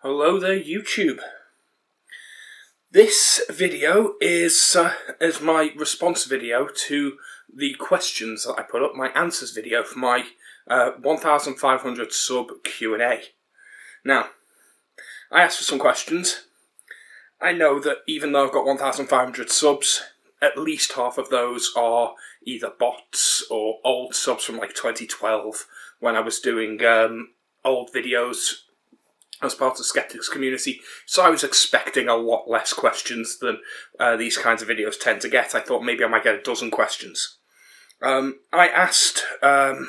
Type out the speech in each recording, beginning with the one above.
Hello there, YouTube. This video is my response video to the questions that I put up, my answers video for my 1,500 sub Q&A. Now, I asked for some questions. I know that even though I've got 1,500 subs, at least half of those are either bots or old subs from like 2012 when I was doing old videos as part of the Skeptics community, so I was expecting a lot less questions than these kinds of videos tend to get. I thought maybe I might get a dozen questions. I asked the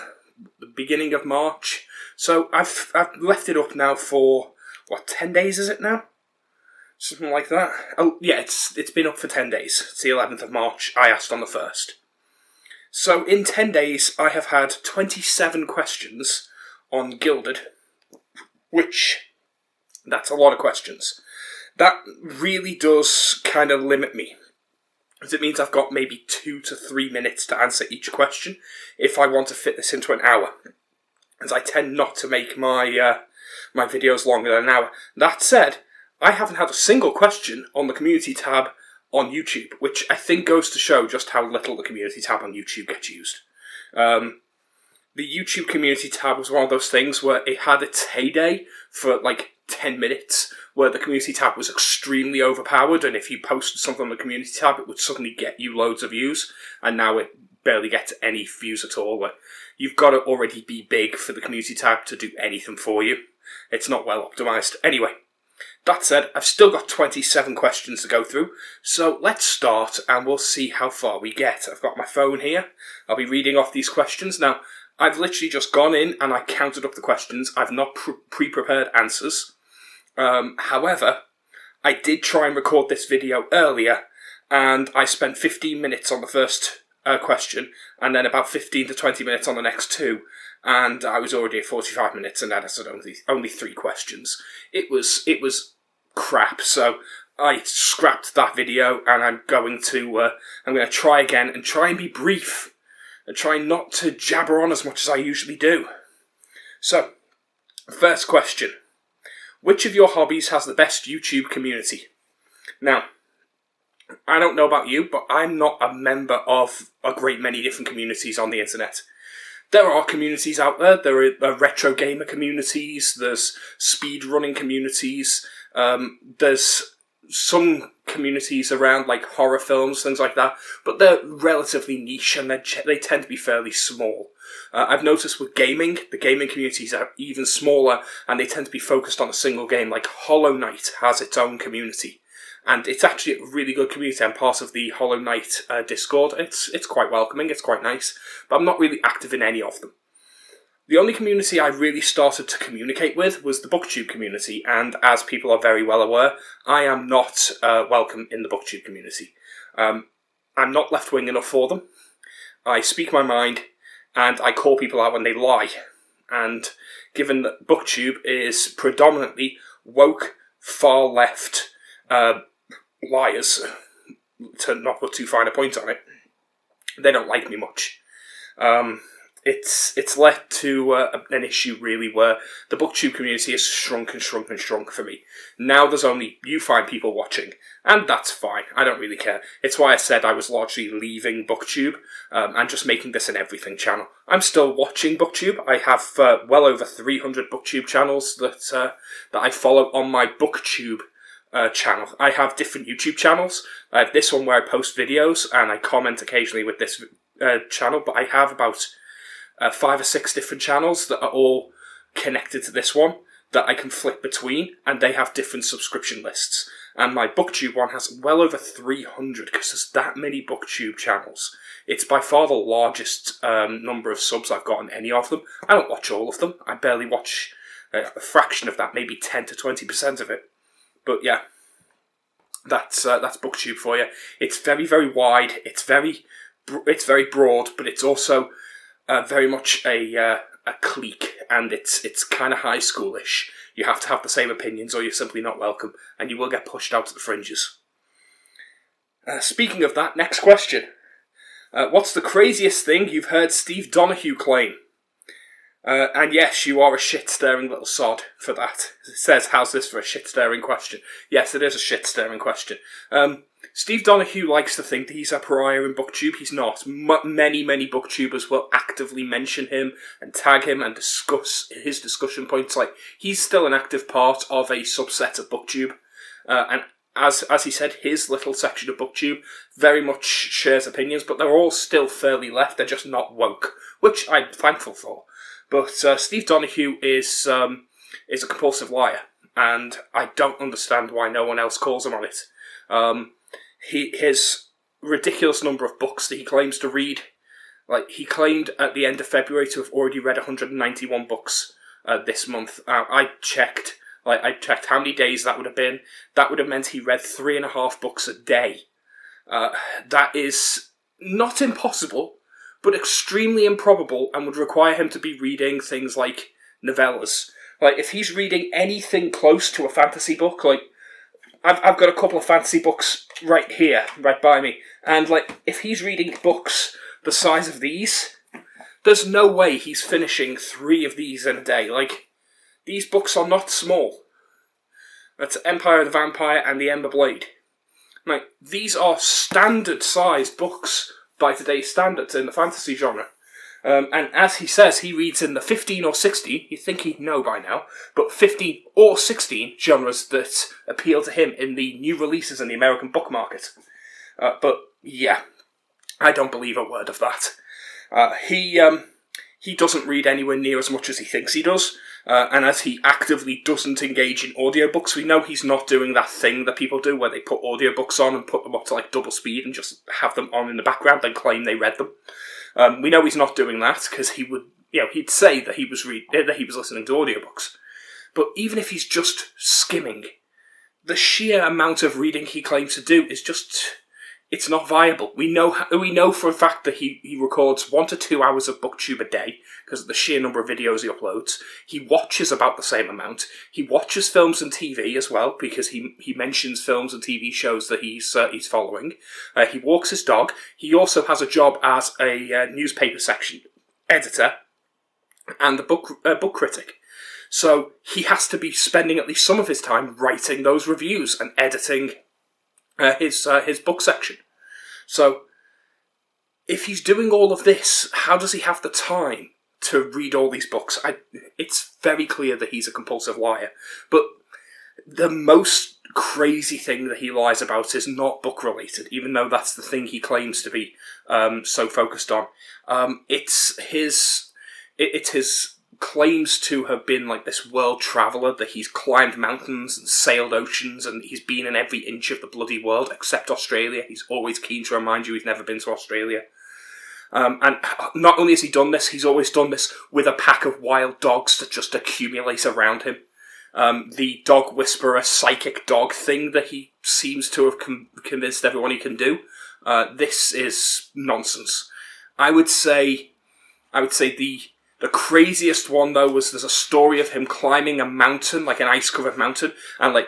beginning of March, so I've left it up now for, 10 days is it now? Something like that. Oh, yeah, it's been up for 10 days. It's the 11th of March. I asked on the 1st. So in 10 days, I have had 27 questions on Gilded, which... that's a lot of questions. That really does kind of limit me, because it means I've got maybe 2 to 3 minutes to answer each question if I want to fit this into an hour, as I tend not to make my my videos longer than an hour. That said, I haven't had a single question on the community tab on YouTube, which I think goes to show just how little the community tab on YouTube gets used. The YouTube community tab was one of those things where it had its heyday for like 10 minutes, where the community tab was extremely overpowered, and if you posted something on the community tab, it would suddenly get you loads of views, and now it barely gets any views at all. Like, you've got to already be big for the community tab to do anything for you. It's not well optimized. Anyway, that said, I've still got 27 questions to go through, so let's start and we'll see how far we get. I've got my phone here. I'll be reading off these questions. Now, I've literally just gone in and I counted up the questions. I've not pre-prepared answers. However, I did try and record this video earlier, and I spent 15 minutes on the first question, and then about 15 to 20 minutes on the next two, and I was already at 45 minutes, and that has only 3 questions. It was crap, so I scrapped that video, and I'm going to try again and try and be brief, and try not to jabber on as much as I usually do. So, first question. Which of your hobbies has the best YouTube community? Now, I don't know about you, but I'm not a member of a great many different communities on the internet. There are communities out there. There are retro gamer communities, there's speedrunning communities, there's some communities around like horror films, things like that, but they're relatively niche and they tend to be fairly small. I've noticed with gaming, the gaming communities are even smaller, and they tend to be focused on a single game. Like Hollow Knight has its own community, and it's actually a really good community. I'm part of the Hollow Knight Discord. It's quite welcoming, it's quite nice, but I'm not really active in any of them. The only community I really started to communicate with was the Booktube community, and as people are very well aware, I am not welcome in the Booktube community. I'm not left-wing enough for them. I speak my mind, and I call people out when they lie. And given that Booktube is predominantly woke, far-left liars, to not put too fine a point on it, they don't like me much. It's led to an issue, really, where the Booktube community has shrunk and shrunk and shrunk for me. Now there's only you fine people watching, and that's fine. I don't really care. It's why I said I was largely leaving Booktube and just making this an everything channel. I'm still watching Booktube. I have well over 300 Booktube channels that I follow on my Booktube channel. I have different YouTube channels. I have this one where I post videos and I comment occasionally with this channel, but I have about 5 or 6 different channels that are all connected to this one that I can flip between, and they have different subscription lists. And my Booktube one has well over 300, because there's that many Booktube channels. It's by far the largest number of subs I've got on any of them. I don't watch all of them. I barely watch a fraction of that, maybe 10 to 20% of it. But yeah, that's Booktube for you. It's very, very wide. It's very broad, but it's also very much a clique, and it's kind of high schoolish. You have to have the same opinions or you're simply not welcome, and you will get pushed out to the fringes. Speaking of that, next question. What's the craziest thing you've heard Steve Donoghue claim? And yes, you are a shit-staring little sod for that. It says, how's this for a shit-staring question? Yes, it is a shit-staring question. Steve Donoghue likes to think that he's a pariah in Booktube. He's not. Many Booktubers will actively mention him and tag him and discuss his discussion points. Like, he's still an active part of a subset of Booktube. And as he said, his little section of Booktube very much shares opinions, but they're all still fairly left. They're just not woke, which I'm thankful for. But Steve Donoghue is a compulsive liar, and I don't understand why no one else calls him on it. His ridiculous number of books that he claims to read, like he claimed at the end of February to have already read 191 books this month. I checked how many days that would have been. That would have meant he read 3.5 books a day. That is not impossible, but extremely improbable, and would require him to be reading things like novellas. Like, if he's reading anything close to a fantasy book, like, I've got a couple of fantasy books right here, right by me, and, like, if he's reading books the size of these, there's no way he's finishing 3 of these in a day. Like, these books are not small. That's Empire of the Vampire and the Ember Blade. Like, these are standard-sized books by today's standards in the fantasy genre. And as he says, he reads in the 15 or 16, you'd think he'd know by now, but 15 or 16 genres that appeal to him in the new releases in the American book market. But yeah, I don't believe a word of that. He doesn't read anywhere near as much as he thinks he does, and as he actively doesn't engage in audiobooks, we know he's not doing that thing that people do where they put audiobooks on and put them up to like double speed and just have them on in the background and claim they read them. We know he's not doing that because he would, he'd say that he was listening to audiobooks. But even if he's just skimming, the sheer amount of reading he claims to do is just, it's not viable. We know for a fact that he records 1 to 2 hours of Booktube a day because of the sheer number of videos he uploads. He watches about the same amount. He watches films and TV as well because he mentions films and TV shows that he's following. He walks his dog. He also has a job as a newspaper section editor and a book critic. So he has to be spending at least some of his time writing those reviews and editing his book section. So, if he's doing all of this, how does he have the time to read all these books? It's very clear that he's a compulsive liar. But the most crazy thing that he lies about is not book-related, even though that's the thing he claims to be so focused on. It's his claims to have been like this world traveller, that he's climbed mountains and sailed oceans and he's been in every inch of the bloody world except Australia. He's always keen to remind you he's never been to Australia. And not only has he done this, he's always done this with a pack of wild dogs that just accumulate around him. The dog whisperer psychic dog thing that he seems to have convinced everyone he can do. This is nonsense. I would say the craziest one, though, was there's a story of him climbing a mountain, like an ice-covered mountain, and, like,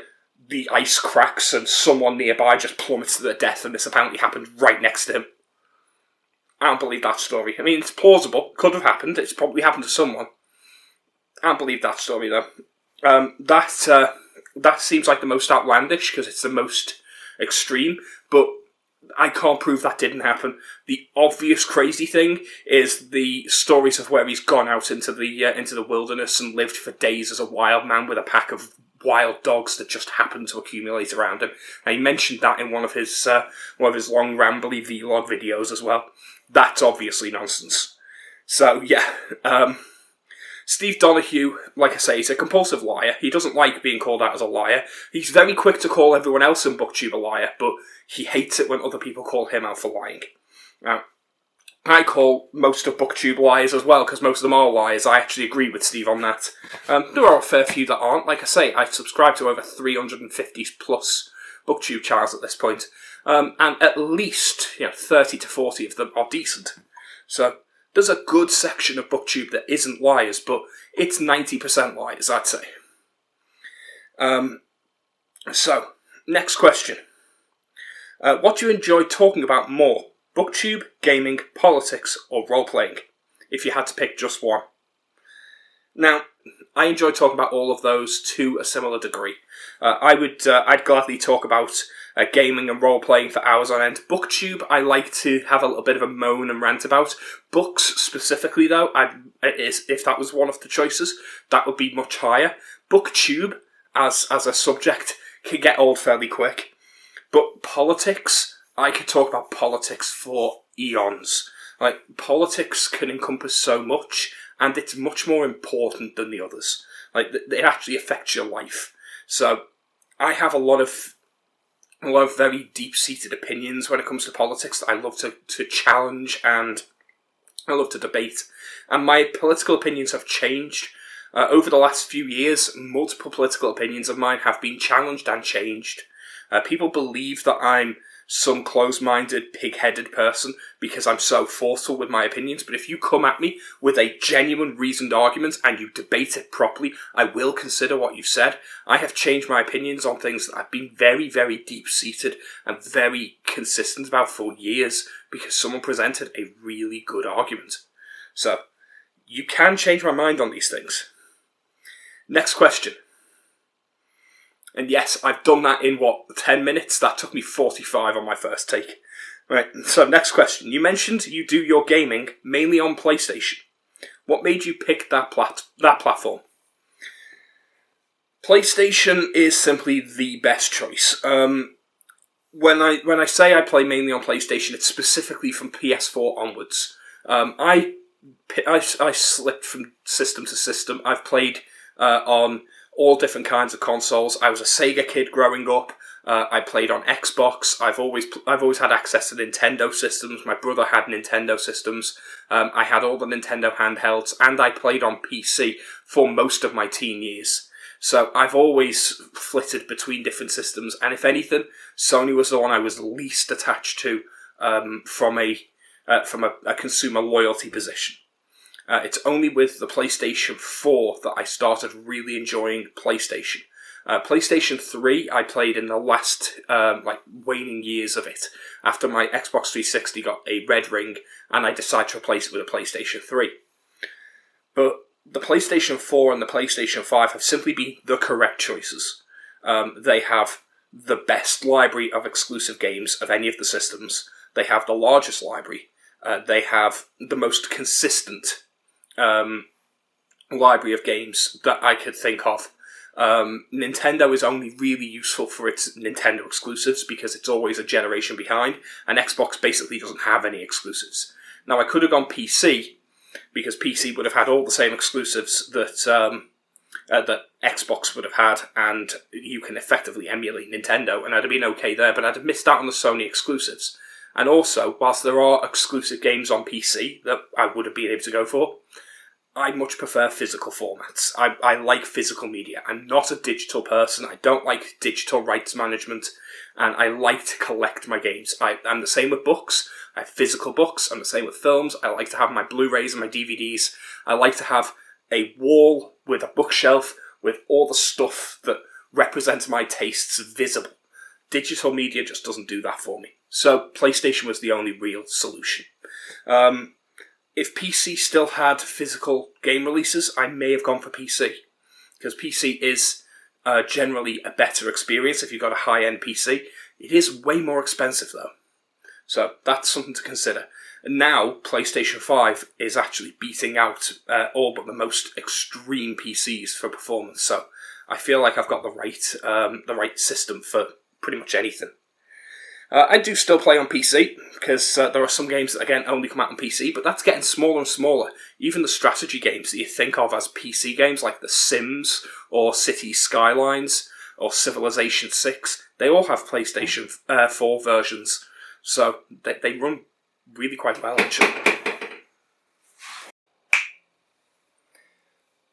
the ice cracks and someone nearby just plummets to their death, and this apparently happened right next to him. I don't believe that story. I mean, it's plausible. Could have happened. It's probably happened to someone. I don't believe that story, though. That seems like the most outlandish, because it's the most extreme, but I can't prove that didn't happen. The obvious crazy thing is the stories of where he's gone out into the wilderness and lived for days as a wild man with a pack of wild dogs that just happened to accumulate around him. And he mentioned that in one of his long rambly vlog videos as well. That's obviously nonsense. So yeah, Steve Donoghue, like I say, he's a compulsive liar. He doesn't like being called out as a liar. He's very quick to call everyone else in Booktube a liar, but he hates it when other people call him out for lying. Now, I call most of Booktube liars as well, because most of them are liars. I actually agree with Steve on that. There are a fair few that aren't. Like I say, I subscribe to over 350 plus Booktube channels at this point. And at least 30 to 40 of them are decent. So there's a good section of Booktube that isn't liars, but it's 90% liars, I'd say. So, next question. What do you enjoy talking about more? Booktube, gaming, politics, or role-playing? If you had to pick just one. Now, I enjoy talking about all of those to a similar degree. I'd gladly talk about gaming and role-playing for hours on end. Booktube, I like to have a little bit of a moan and rant about. Books, specifically, though, if that was one of the choices, that would be much higher. Booktube, as a subject, can get old fairly quick. But politics, I could talk about politics for eons. Like, politics can encompass so much, and it's much more important than the others. Like, it actually affects your life. So, I have a lot of very deep-seated opinions when it comes to politics that I love to challenge, and I love to debate. And my political opinions have changed. Over the last few years, multiple political opinions of mine have been challenged and changed. People believe that I'm some close-minded, pig-headed person because I'm so forceful with my opinions, but if you come at me with a genuine, reasoned argument and you debate it properly, I will consider what you've said. I have changed my opinions on things that I've been very, very deep-seated and very consistent about for years because someone presented a really good argument. So, you can change my mind on these things. Next question. And yes, I've done that in, 10 minutes? That took me 45 on my first take. Right, so next question. You mentioned you do your gaming mainly on PlayStation. What made you pick that platform? PlayStation is simply the best choice. When I say I play mainly on PlayStation, it's specifically from PS4 onwards. I slipped from system to system. I've played on all different kinds of consoles. I was a Sega kid growing up. I played on Xbox. I've always had access to Nintendo systems. My brother had Nintendo systems. I had all the Nintendo handhelds, and I played on PC for most of my teen years. So I've always flitted between different systems, and if anything, Sony was the one I was least attached to from a consumer loyalty position. It's only with the PlayStation 4 that I started really enjoying PlayStation. PlayStation 3 I played in the last waning years of it, after my Xbox 360 got a red ring and I decided to replace it with a PlayStation 3. But the PlayStation 4 and the PlayStation 5 have simply been the correct choices. They have the best library of exclusive games of any of the systems. They have the largest library. They have the most consistent library of games that I could think of. Nintendo is only really useful for its Nintendo exclusives because it's always a generation behind, and Xbox basically doesn't have any exclusives. Now, I could have gone PC, because PC would have had all the same exclusives that Xbox would have had, and you can effectively emulate Nintendo, and I'd have been okay there, but I'd have missed out on the Sony exclusives. And also, whilst there are exclusive games on PC that I would have been able to go for, I much prefer physical formats. I like physical media. I'm not a digital person. I don't like digital rights management, and I like to collect my games. I'm the same with books. I have physical books. I'm the same with films. I like to have my Blu-rays and my DVDs. I like to have a wall with a bookshelf with all the stuff that represents my tastes visible. Digital media just doesn't do that for me. So PlayStation was the only real solution. If PC still had physical game releases, I may have gone for PC. Because PC is generally a better experience if you've got a high-end PC. It is way more expensive, though. So that's something to consider. And now, PlayStation 5 is actually beating out all but the most extreme PCs for performance. So I feel like I've got the right system for pretty much anything. I do still play on PC, because there are some games that, again, only come out on PC, but that's getting smaller and smaller. Even the strategy games that you think of as PC games, like The Sims, or Cities Skylines, or Civilization 6, they all have PlayStation 4 versions, so they run really quite well, actually.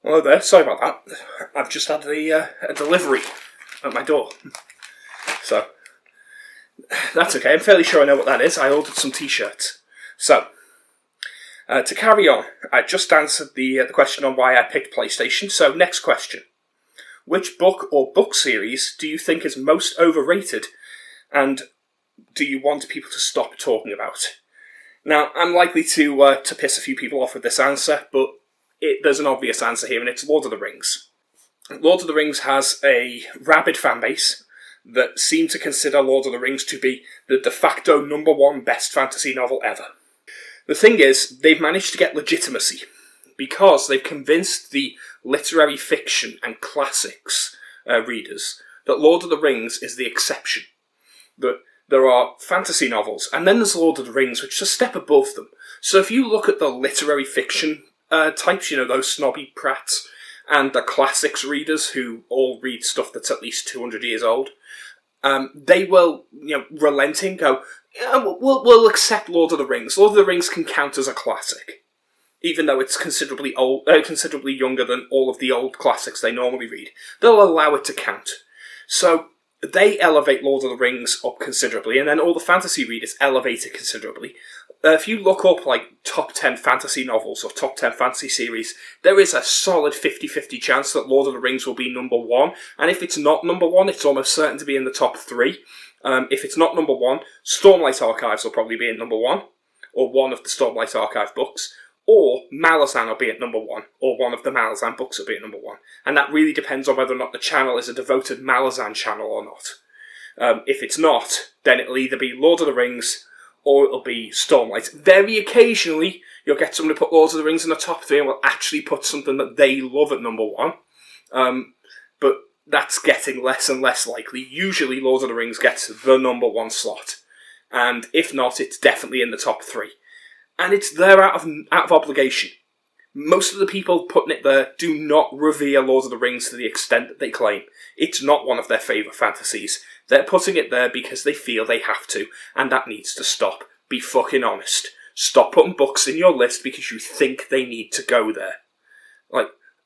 Hello there, sorry about that. I've just had a delivery at my door. So, that's okay, I'm fairly sure I know what that is. I ordered some t-shirts. So, to carry on, I just answered the question on why I picked PlayStation, so next question. Which book or book series do you think is most overrated, and do you want people to stop talking about? Now, I'm likely to piss a few people off with this answer, but there's an obvious answer here, and it's Lord of the Rings. Lord of the Rings has a rabid fan base that seem to consider Lord of the Rings to be the de facto #1 best fantasy novel ever. The thing is, they've managed to get legitimacy because they've convinced the literary fiction and classics readers that Lord of the Rings is the exception. That there are fantasy novels, and then there's Lord of the Rings, which is a step above them. So if you look at the literary fiction types, those snobby prats, and the classics readers who all read stuff that's at least 200 years old, they will, relenting, go, yeah, we'll accept Lord of the Rings. Lord of the Rings can count as a classic, even though it's considerably younger than all of the old classics they normally read. They'll allow it to count. So they elevate Lord of the Rings up considerably, and then all the fantasy readers elevate it considerably. If you look up top 10 fantasy novels or top 10 fantasy series, there is a solid 50-50 chance that Lord of the Rings will be #1, and if it's not #1, it's almost certain to be in the top 3. If it's not #1, Stormlight Archives will probably be at #1, or one of the Stormlight Archive books, or Malazan will be at #1, or one of the Malazan books will be at #1. And that really depends on whether or not the channel is a devoted Malazan channel or not. If it's not, then it'll either be Lord of the Rings, or it'll be Stormlight. Very occasionally, you'll get someone to put Lord of the Rings in the top 3 and will actually put something that they love at #1. But that's getting less and less likely. Usually, Lord of the Rings gets the #1 slot. And if not, it's definitely in the top 3. And it's there out of obligation. Most of the people putting it there do not revere Lord of the Rings to the extent that they claim. It's not one of their favourite fantasies. They're putting it there because they feel they have to, and that needs to stop. Be fucking honest. Stop putting books in your list because you think they need to go there.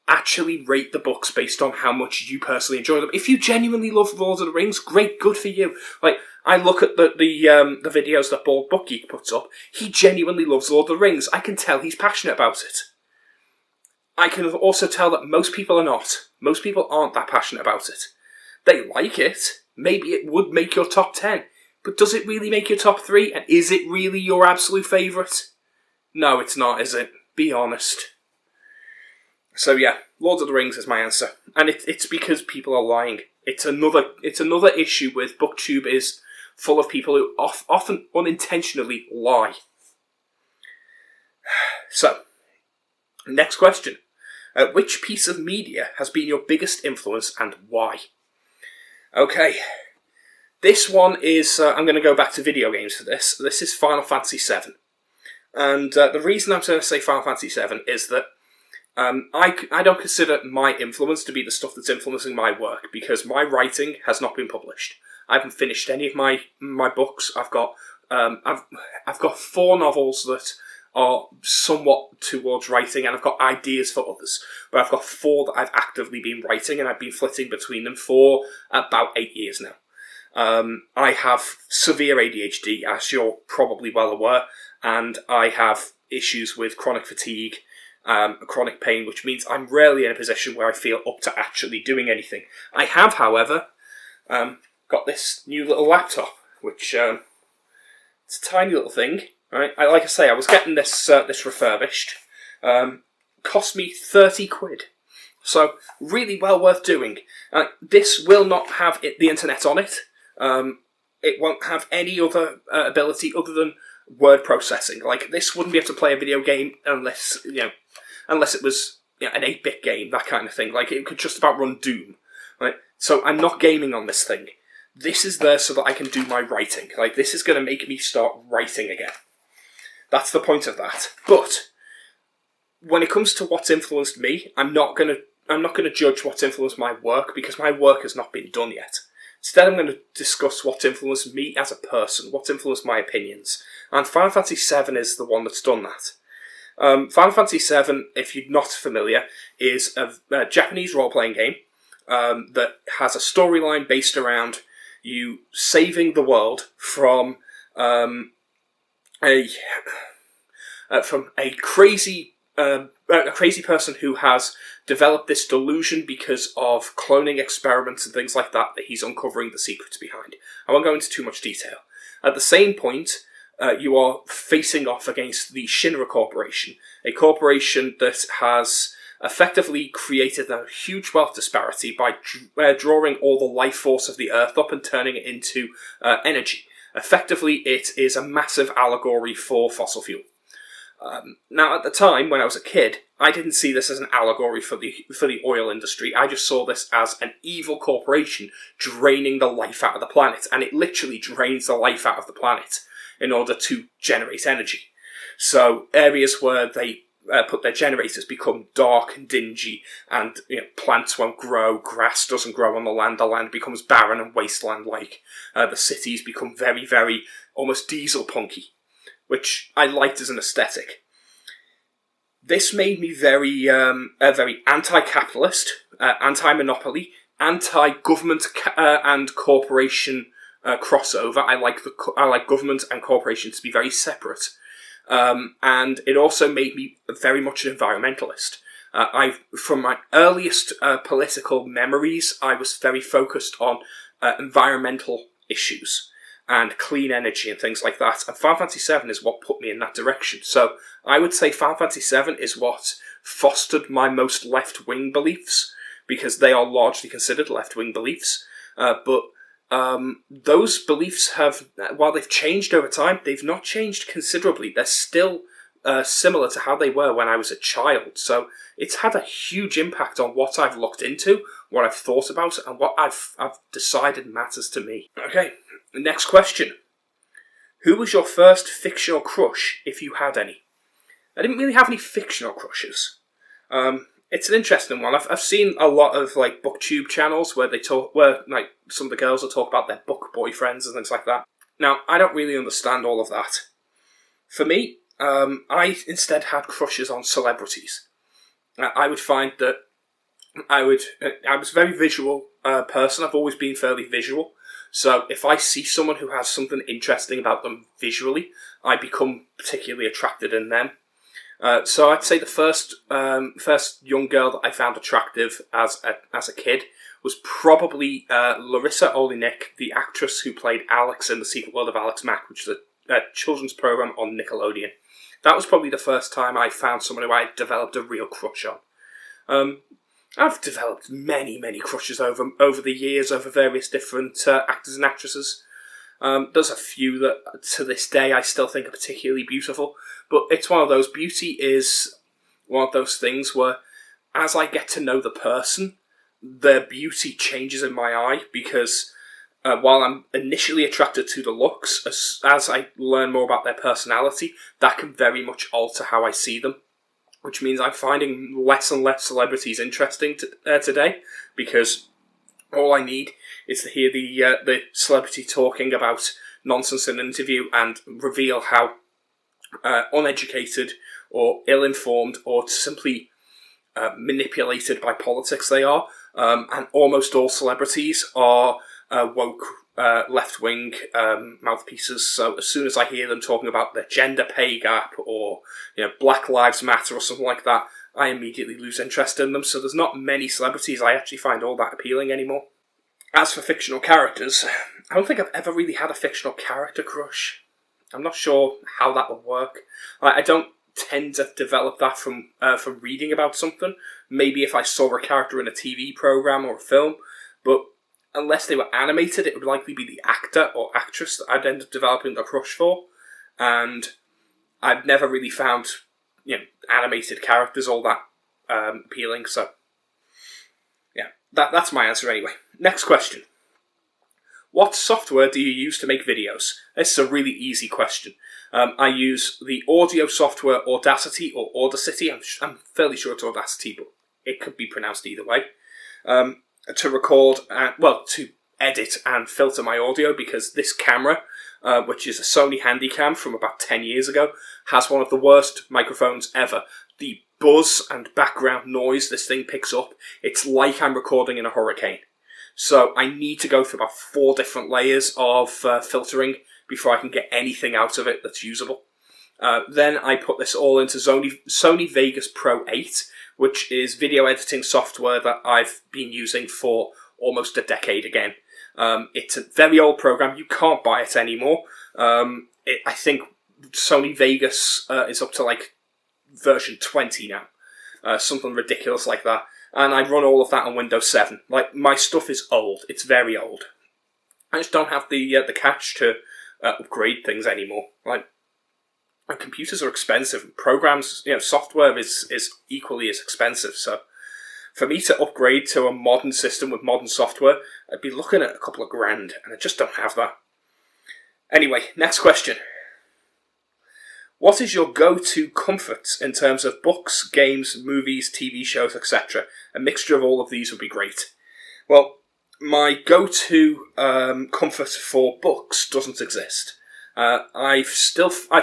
Actually rate the books based on how much you personally enjoy them. If you genuinely love Lord of the Rings, great, good for you. I look at the videos that Bald Book Geek puts up. He genuinely loves Lord of the Rings. I can tell he's passionate about it. I can also tell that most people are not. Most people aren't that passionate about it. They like it. Maybe it would make your top 10. But does it really make your top 3? And is it really your absolute favourite? No, it's not, is it? Be honest. So yeah, Lord of the Rings is my answer. And it's because people are lying. It's another issue with Booktube is full of people who often unintentionally lie. So, next question. Which piece of media has been your biggest influence and why? Okay. This one is, I'm going to go back to video games for this. This is Final Fantasy VII. And the reason I'm going to say Final Fantasy VII is that I don't consider my influence to be the stuff that's influencing my work, because my writing has not been published. I haven't finished any of my books. I've got 4 novels that are somewhat towards writing, and I've got ideas for others. But I've got 4 that I've actively been writing, and I've been flitting between them for about 8 years now. I have severe ADHD, as you're probably well aware, and I have issues with chronic fatigue, chronic pain, which means I'm rarely in a position where I feel up to actually doing anything. I have, however, got this new little laptop, which it's a tiny little thing. Right, like I say, I was getting this refurbished. Cost me 30 quid. So, really well worth doing. This will not have the internet on it. It won't have any other ability other than word processing. This wouldn't be able to play a video game unless it was an 8-bit game, that kind of thing. It could just about run Doom. Right? So, I'm not gaming on this thing. This is there so that I can do my writing. This is going to make me start writing again. That's the point of that. But when it comes to what's influenced me, I'm not going to judge what's influenced my work, because my work has not been done yet. Instead, I'm going to discuss what's influenced me as a person, what's influenced my opinions. And Final Fantasy VII is the one that's done that. Final Fantasy VII, if you're not familiar, is a Japanese role-playing game that has a storyline based around you saving the world from a crazy person who has developed this delusion because of cloning experiments and things like that he's uncovering the secrets behind. I won't go into too much detail. At the same point, you are facing off against the Shinra Corporation, a corporation that has effectively created a huge wealth disparity by drawing all the life force of the Earth up and turning it into energy. Effectively, it is a massive allegory for fossil fuel. Now, at the time, when I was a kid, I didn't see this as an allegory for the oil industry. I just saw this as an evil corporation draining the life out of the planet, and it literally drains the life out of the planet in order to generate energy. So areas where they put their generators become dark and dingy, and plants won't grow, grass doesn't grow on the land becomes barren and wasteland-like. The cities become very, very almost diesel punky, which I liked as an aesthetic. This made me very anti-capitalist, anti-monopoly, anti-government and corporation crossover. I like government and corporation to be very separate. And it also made me very much an environmentalist. From my earliest political memories, I was very focused on environmental issues and clean energy and things like that. And Final Fantasy VII is what put me in that direction. So I would say Final Fantasy VII is what fostered my most left-wing beliefs, because they are largely considered left-wing beliefs. But those beliefs have, while they've changed over time, they've not changed considerably. They're still similar to how they were when I was a child. So it's had a huge impact on what I've looked into, what I've thought about, and what I've decided matters to me. Okay, next question. Who was your first fictional crush, if you had any? I didn't really have any fictional crushes. It's an interesting one. I've seen a lot of Booktube channels where some of the girls will talk about their book boyfriends and things like that. Now, I don't really understand all of that. For me, I instead had crushes on celebrities. I would find that I was a very visual person. I've always been fairly visual. So if I see someone who has something interesting about them visually, I become particularly attracted in them. So I'd say the first young girl that I found attractive as a kid was probably Larissa Olinik, the actress who played Alex in The Secret World of Alex Mack, which is a children's program on Nickelodeon. That was probably the first time I found someone who I developed a real crush on. I've developed many, many crushes over the years, over various different actors and actresses. There's a few that, to this day, I still think are particularly beautiful. But it's one of those, beauty is one of those things where, as I get to know the person, their beauty changes in my eye, because while I'm initially attracted to the looks, as I learn more about their personality, that can very much alter how I see them. Which means I'm finding less and less celebrities interesting today, because all I need is to hear the celebrity talking about nonsense in an interview and reveal how uneducated or ill-informed or simply manipulated by politics they are. And almost all celebrities are woke left-wing mouthpieces. So as soon as I hear them talking about the gender pay gap or Black Lives Matter or something like that, I immediately lose interest in them. So there's not many celebrities I actually find all that appealing anymore. As for fictional characters, I don't think I've ever really had a fictional character crush. I'm not sure how that would work. I don't tend to develop that from reading about something. Maybe if I saw a character in a TV program or a film, but unless they were animated, it would likely be the actor or actress that I'd end up developing a crush for. And I've never really found, animated characters all that appealing. So, yeah, that's my answer anyway. Next question. What software do you use to make videos? This is a really easy question. I use the audio software Audacity or Audacity. I'm fairly sure it's Audacity, but it could be pronounced either way. To record, to edit and filter my audio, because this camera, which is a Sony Handycam from about 10 years ago, has one of the worst microphones ever. The buzz and background noise this thing picks up, it's like I'm recording in a hurricane. So I need to go through about 4 different layers of filtering before I can get anything out of it that's usable. Then I put this all into Sony Vegas Pro 8, which is video editing software that I've been using for almost a decade again. It's a very old program. You can't buy it anymore. I think Sony Vegas is up to like version 20 now, something ridiculous like that. And I run all of that on Windows 7. Like, my stuff is old. It's very old. I just don't have the cash to upgrade things anymore. Like, and computers are expensive. Programs, software is equally as expensive. So, for me to upgrade to a modern system with modern software, I'd be looking at a couple of grand, and I just don't have that. Anyway, next question. What is your go-to comfort in terms of books, games, movies, TV shows, etc.? A mixture of all of these would be great. Well, my go-to comfort for books doesn't exist. I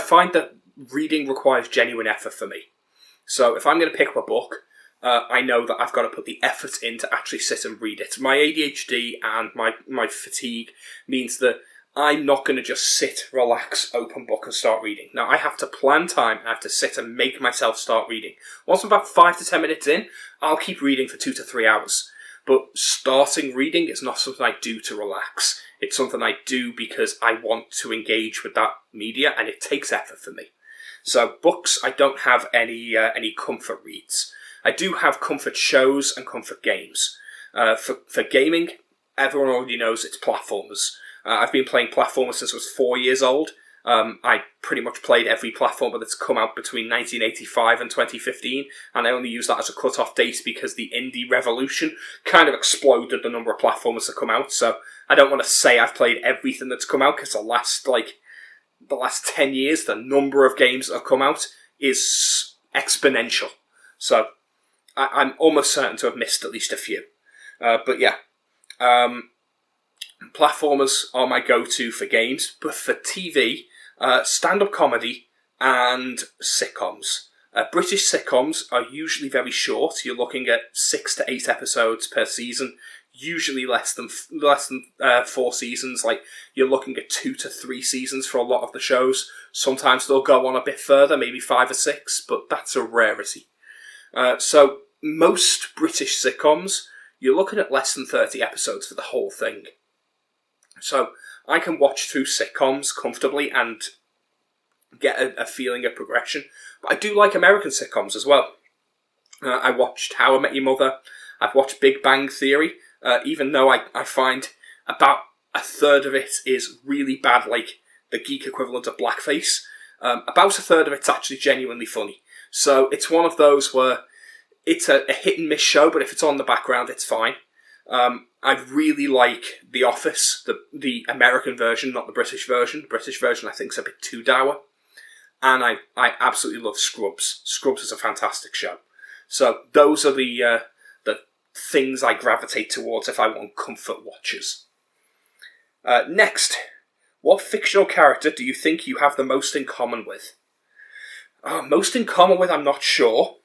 find that reading requires genuine effort for me. So if I'm going to pick up a book, I know that I've got to put the effort in to actually sit and read it. My ADHD and my fatigue means that I'm not going to just sit, relax, open book and start reading. Now, I have to plan time. I have to sit and make myself start reading. Once I'm about 5 to 10 minutes in, I'll keep reading for 2 to 3 hours. But starting reading is not something I do to relax. It's something I do because I want to engage with that media, and it takes effort for me. So books, I don't have any comfort reads. I do have comfort shows and comfort games. For gaming, everyone already knows it's platformers. I've been playing platformers since I was 4 years old. I pretty much played every platformer that's come out between 1985 and 2015, and I only use that as a cut-off date because the indie revolution kind of exploded the number of platformers that come out, so I don't want to say I've played everything that's come out, because the last 10 years, the number of games that have come out is exponential. So I'm almost certain to have missed at least a few. But yeah. Platformers are my go-to for games, but for TV, stand-up comedy and sitcoms. British sitcoms are usually very short. You're looking at 6 to 8 episodes per season, usually less than 4 seasons. Like, you're looking at 2 to 3 seasons for a lot of the shows. Sometimes they'll go on a bit further, maybe 5 or 6, but that's a rarity. So most British sitcoms, you're looking at less than 30 episodes for the whole thing. So I can watch through sitcoms comfortably and get a feeling of progression. But I do like American sitcoms as well. I watched How I Met Your Mother. I've watched Big Bang Theory, even though I find about a third of it is really bad, like the geek equivalent of blackface. About a third of it's actually genuinely funny. So it's one of those where it's a hit and miss show, but if it's on the background, it's fine. I really like The Office, the American version, not the British version. The British version I think is a bit too dour. And I absolutely love Scrubs. Scrubs is a fantastic show. So those are the things I gravitate towards if I want comfort watches. Next, what fictional character do you think you have the most in common with? Most in common with, I'm not sure.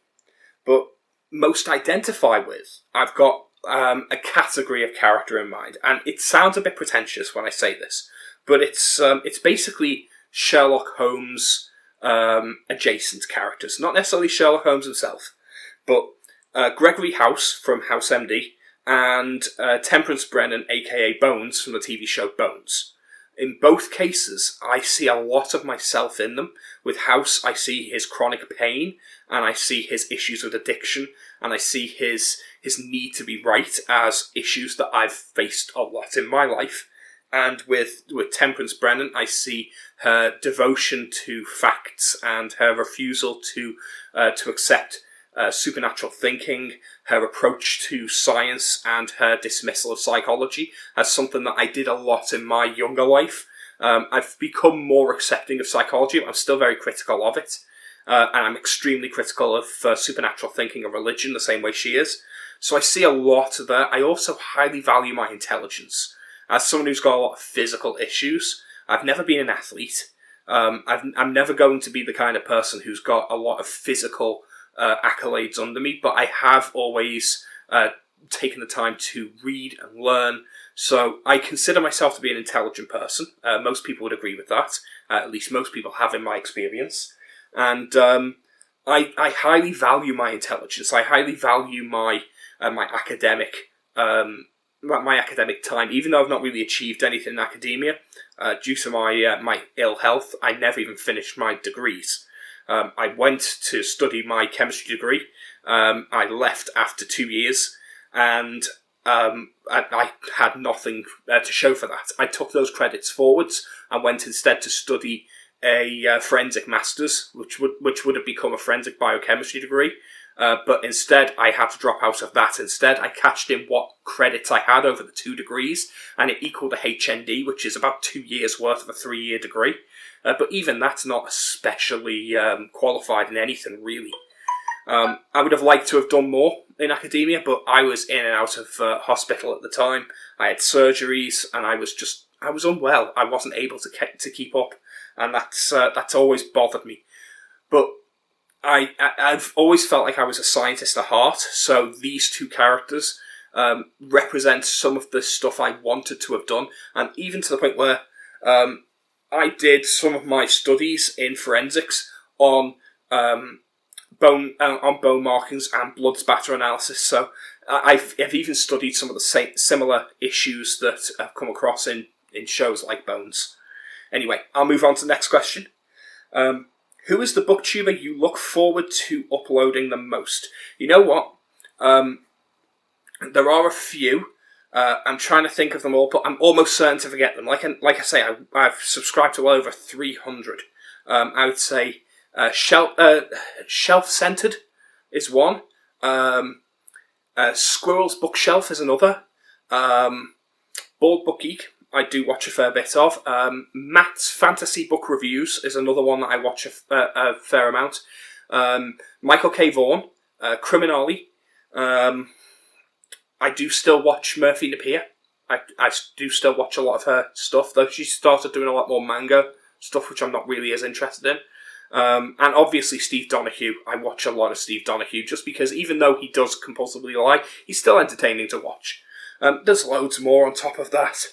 But most identify with, I've got a category of character in mind, and it sounds a bit pretentious when I say this, but it's basically Sherlock Holmes adjacent characters, not necessarily Sherlock Holmes himself, but Gregory House from House MD and Temperance Brennan, aka Bones, from the TV show Bones. In both cases, I see a lot of myself in them. With House, I see his chronic pain, and I see his issues with addiction, and I see his need to be right as issues that I've faced a lot in my life. And with Temperance Brennan, I see her devotion to facts and her refusal to accept supernatural thinking, her approach to science, and her dismissal of psychology as something that I did a lot in my younger life. I've become more accepting of psychology, but I'm still very critical of it. And I'm extremely critical of supernatural thinking and religion the same way she is. So I see a lot there. I also highly value my intelligence. As someone who's got a lot of physical issues, I've never been an athlete. I'm never going to be the kind of person who's got a lot of physical accolades under me, but I have always taken the time to read and learn. So I consider myself to be an intelligent person. Most people would agree with that. At least most people have in my experience. And I highly value my intelligence. I highly value my academic my academic time, even though I've not really achieved anything in academia, due to my ill health, I never even finished my degrees. I went to study my chemistry degree. I left after 2 years, and I had nothing to show for that. I took those credits forwards and went instead to study a forensic master's, which would have become a forensic biochemistry degree. But instead, I had to drop out of that. Instead, I cashed in what credits I had over the 2 degrees, and it equaled a HND, which is about 2 years' worth of a 3-year degree. But even that's not especially qualified in anything, really. I would have liked to have done more in academia, but I was in and out of hospital at the time. I had surgeries, and I was unwell. I wasn't able to keep up, and that's always bothered me. But I've always felt like I was a scientist at heart, so these 2 characters represent some of the stuff I wanted to have done, and even to the point where I did some of my studies in forensics on bone markings and blood spatter analysis. So I've even studied some of the similar issues that I've come across in shows like Bones. Anyway, I'll move on to the next question. Who is the booktuber you look forward to uploading the most? You know what? There are a few. I'm trying to think of them all, but I'm almost certain to forget them. Like I say, I've subscribed to well over 300. I would say Shelf-Centered is one. Squirrel's Bookshelf is another. Bald Book Geek, I do watch a fair bit of. Matt's Fantasy Book Reviews is another one that I watch a fair amount. Michael K. Vaughan, Criminale. I do still watch Murphy Napier. I do still watch a lot of her stuff, though she started doing a lot more manga stuff, which I'm not really as interested in. And obviously Steve Donoghue. I watch a lot of Steve Donoghue, just because even though he does compulsively lie, he's still entertaining to watch. There's loads more on top of that.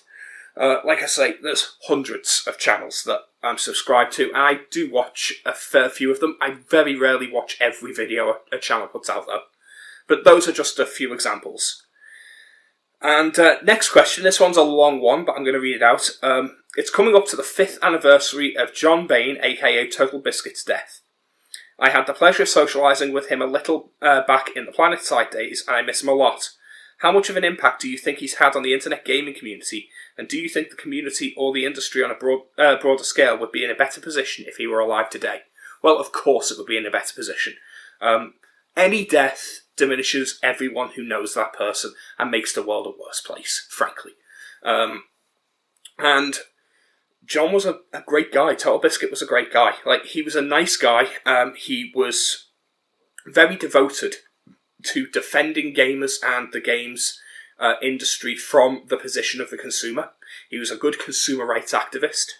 Like I say, there's hundreds of channels that I'm subscribed to, and I do watch a fair few of them. I very rarely watch every video a channel puts out, though. But those are just a few examples. And next question, this one's a long one, but I'm going to read it out. It's coming up to the 5th anniversary of John Bain, aka Totalbiscuit's death. I had the pleasure of socialising with him a little back in the Planetside days, and I miss him a lot. How much of an impact do you think he's had on the internet gaming community, and do you think the community or the industry on a broader scale would be in a better position if he were alive today? Well, of course it would be in a better position. Any death diminishes everyone who knows that person and makes the world a worse place, frankly. And John was a great guy. Totalbiscuit was a great guy. Like, he was a nice guy. He was very devoted to defending gamers and the games industry from the position of the consumer. He was a good consumer rights activist,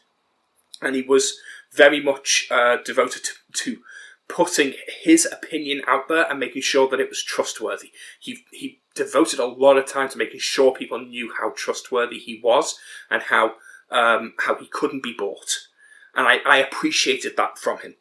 and he was very much devoted to putting his opinion out there and making sure that it was trustworthy. He devoted a lot of time to making sure people knew how trustworthy he was and how he couldn't be bought. And I appreciated that from him.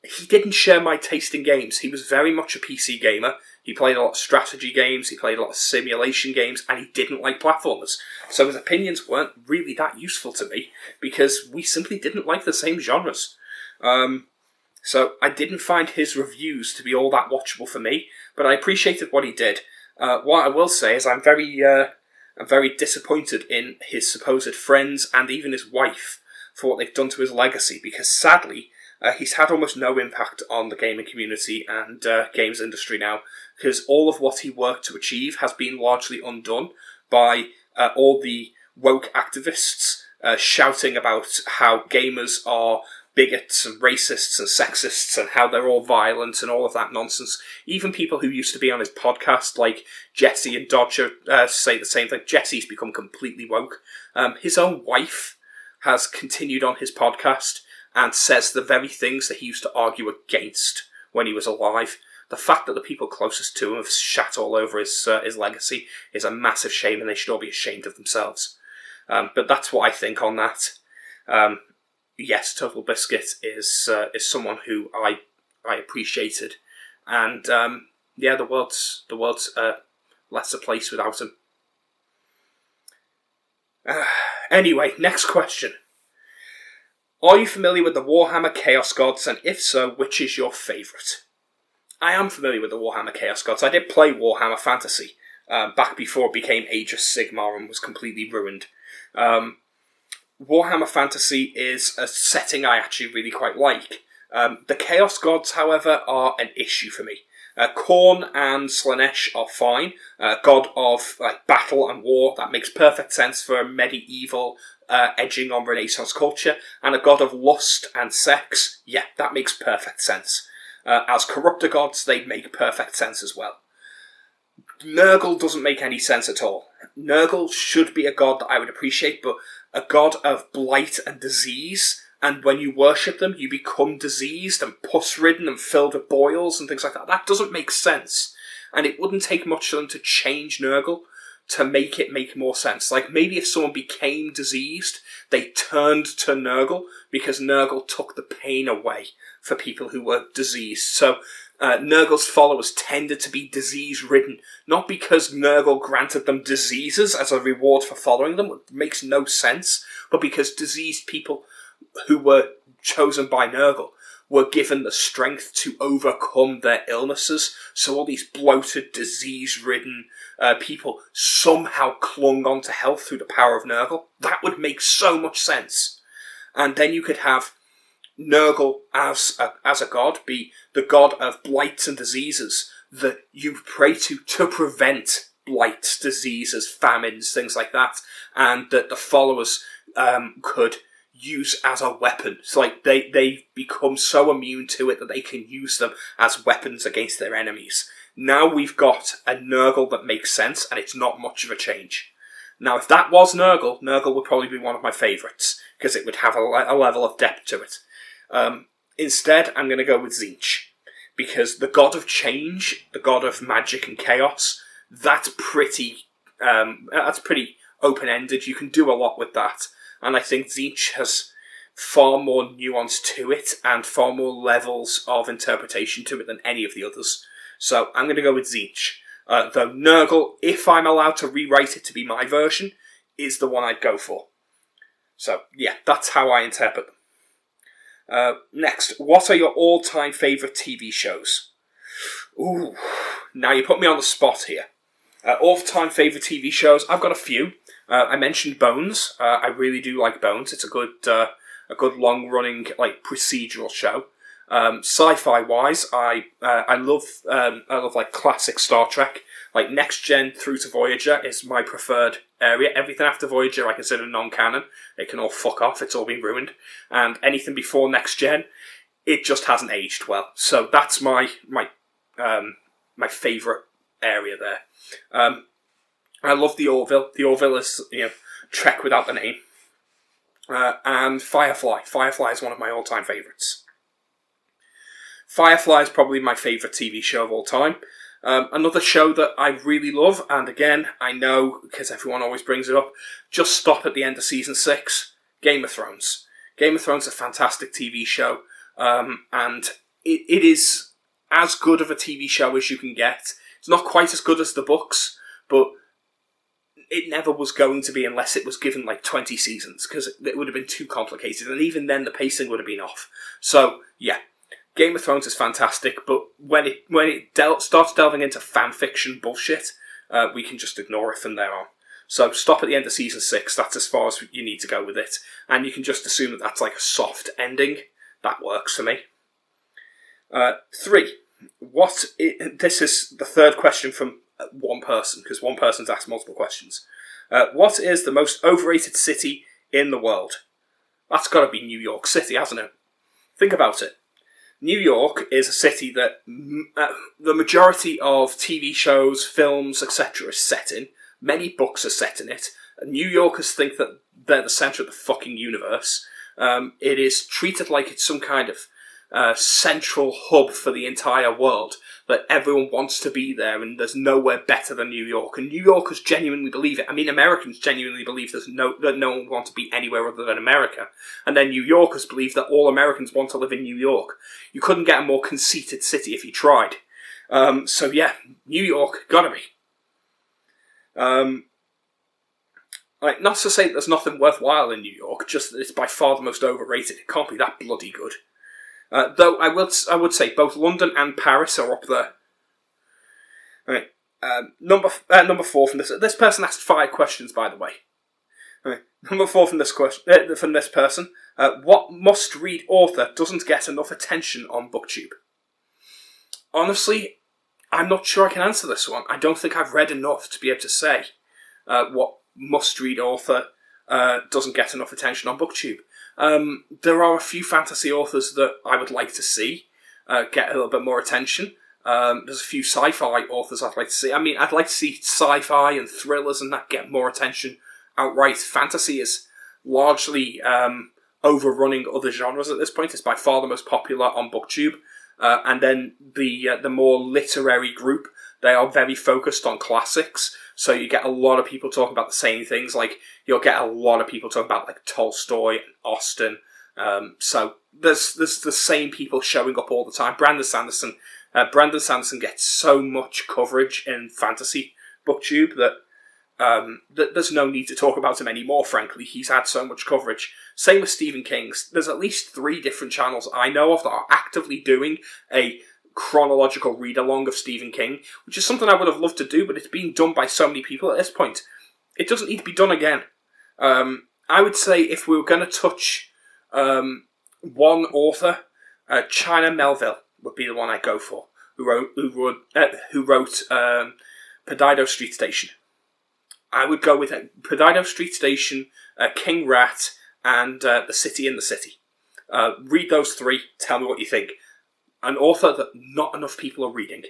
He didn't share my taste in games. He was very much a PC gamer. He played a lot of strategy games, he played a lot of simulation games, and he didn't like platformers. So his opinions weren't really that useful to me, because we simply didn't like the same genres. So I didn't find his reviews to be all that watchable for me, but I appreciated what he did. What I will say is I'm very disappointed in his supposed friends and even his wife for what they've done to his legacy, because sadly, he's had almost no impact on the gaming community and games industry now, because all of what he worked to achieve has been largely undone by all the woke activists shouting about how gamers are bigots and racists and sexists and how they're all violent and all of that nonsense. Even people who used to be on his podcast, like Jesse and Dodger, say the same thing. Jesse's become completely woke. His own wife has continued on his podcast and says the very things that he used to argue against when he was alive. The fact that the people closest to him have shat all over his legacy is a massive shame, and they should all be ashamed of themselves. But that's what I think on that. Yes, Totalbiscuit is someone who I appreciated, and the world's a lesser place without him. Anyway, next question. Are you familiar with the Warhammer Chaos Gods, and if so, which is your favourite? I am familiar with the Warhammer Chaos Gods. I did play Warhammer Fantasy back before it became Age of Sigmar and was completely ruined. Warhammer Fantasy is a setting I actually really quite like. The Chaos Gods, however, are an issue for me. Khorne and Slaanesh are fine. God of battle and war, that makes perfect sense for medieval edging on Renaissance culture. And a god of lust and sex, yeah, that makes perfect sense. As corruptor gods, they make perfect sense as well. Nurgle doesn't make any sense at all. Nurgle should be a god that I would appreciate, but a god of blight and disease, and when you worship them, you become diseased and pus-ridden and filled with boils and things like that. That doesn't make sense. And it wouldn't take much for them to change Nurgle to make it make more sense. Like, maybe if someone became diseased, they turned to Nurgle, because Nurgle took the pain away for people who were diseased. So, Nurgle's followers tended to be disease-ridden, not because Nurgle granted them diseases as a reward for following them, it makes no sense, but because diseased people who were chosen by Nurgle were given the strength to overcome their illnesses, so all these bloated, disease-ridden people somehow clung on to health through the power of Nurgle. That would make so much sense. And then you could have Nurgle as a god be the god of blights and diseases that you pray to prevent blights, diseases, famines, things like that, and that the followers could use as a weapon. It's like they become so immune to it that they can use them as weapons against their enemies. Now we've got a Nurgle that makes sense, and it's not much of a change. Now, if that was Nurgle, Nurgle would probably be one of my favourites, because it would have a level of depth to it. Instead, I'm going to go with Tzeentch, because the god of change, the god of magic and chaos, that's pretty open-ended. You can do a lot with that. And I think Tzeentch has far more nuance to it and far more levels of interpretation to it than any of the others. So I'm going to go with Tzeentch. Though Nurgle, if I'm allowed to rewrite it to be my version, is the one I'd go for. So yeah, that's how I interpret them. Next, what are your all-time favourite TV shows? Ooh, now you put me on the spot here. All-time favourite TV shows, I've got a few. I mentioned Bones. I really do like Bones. It's a good long-running procedural show. Sci-fi wise, I love like classic Star Trek. Like Next Gen through to Voyager is my preferred area. Everything after Voyager I consider non-canon. It can all fuck off. It's all been ruined. And anything before Next Gen, it just hasn't aged well. So that's my favourite area there. I love the Orville. The Orville is, Trek without the name. And Firefly. Firefly is one of my all-time favourites. Firefly is probably my favourite TV show of all time. Another show that I really love, and again, I know, because everyone always brings it up, just stop at the end of Season 6, Game of Thrones. Game of Thrones is a fantastic TV show, and it is as good of a TV show as you can get. It's not quite as good as the books, but it never was going to be unless it was given 20 seasons, because it would have been too complicated, and even then the pacing would have been off. So, yeah, Game of Thrones is fantastic, but when it starts delving into fan fiction bullshit, we can just ignore it from there on. So stop at the end of Season 6, that's as far as you need to go with it, and you can just assume that that's like a soft ending. That works for me. 3. This is the third question from one person, because one person's asked multiple questions. What is the most overrated city in the world? That's got to be New York City, hasn't it? Think about it. New York is a city that the majority of TV shows, films, etc. is set in. Many books are set in it. New Yorkers think that they're the centre of the fucking universe. It is treated like it's some kind of central hub for the entire world, that everyone wants to be there, and there's nowhere better than New York. And New Yorkers genuinely believe it. I mean, Americans genuinely believe that no one wants to be anywhere other than America. And then New Yorkers believe that all Americans want to live in New York. You couldn't get a more conceited city if you tried. So yeah, New York, gotta be. Like, not to say that there's nothing worthwhile in New York, just that it's by far the most overrated. It can't be that bloody good. Though I would say both London and Paris are up there. Right. Number 4 from this person asked 5 questions, by the way. Right. Number 4 from this person. What must-read author doesn't get enough attention on Booktube? Honestly, I'm not sure I can answer this one. I don't think I've read enough to be able to say what must-read author doesn't get enough attention on Booktube. There are a few fantasy authors that I would like to see get a little bit more attention. There's a few sci-fi authors I'd like to see. I mean, I'd like to see sci-fi and thrillers and that get more attention outright. Fantasy is largely overrunning other genres at this point. It's by far the most popular on Booktube. And then the more literary group, they are very focused on classics. So you get a lot of people talking about the same things. Like, you'll get a lot of people talking about, like, Tolstoy and Austen. So there's the same people showing up all the time. Brandon Sanderson gets so much coverage in fantasy Booktube that there's no need to talk about him anymore, frankly. He's had so much coverage. Same with Stephen King. There's at least 3 different channels I know of that are actively doing a chronological read-along of Stephen King, which is something I would have loved to do, but it's being done by so many people at this point. It doesn't need to be done again. I would say if we were going to touch one author, China Melville would be the one I'd go for, who wrote Perdido Street Station. I would go with Perdido Street Station, King Rat, and The City in the City. Read those 3, tell me what you think. An author that not enough people are reading.